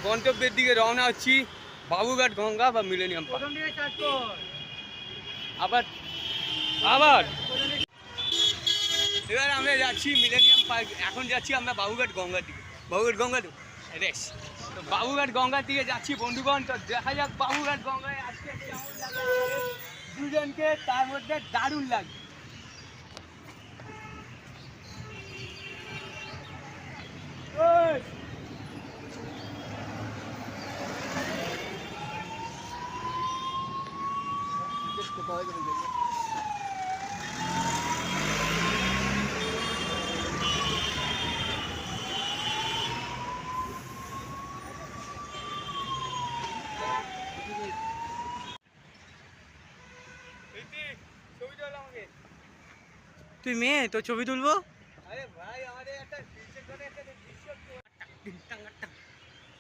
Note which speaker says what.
Speaker 1: গন্তব্যের দিকে রওনা হচ্ছি, বাবুঘাট গঙ্গা বা মিলেনিয়াম পার্ক। আবার আবার এবার আমরা যাচ্ছি মিলেনিয়াম পার্ক। এখন যাচ্ছি আমরা বাবুঘাট গঙ্গার দিকে। বাবুঘাট গঙ্গা তো রেস, তো বাবুঘাট গঙ্গার দিকে যাচ্ছি বন্ধুগণ। তো দেখা যাক বাবুঘাট গঙ্গায় আজকে কেমন লাগে দুজনকে, তার মধ্যে দারুণ লাগে। তুই মেয়ে, তো ছবি তুলবো। আরে ভাই আমাদের একটা দৃশ্য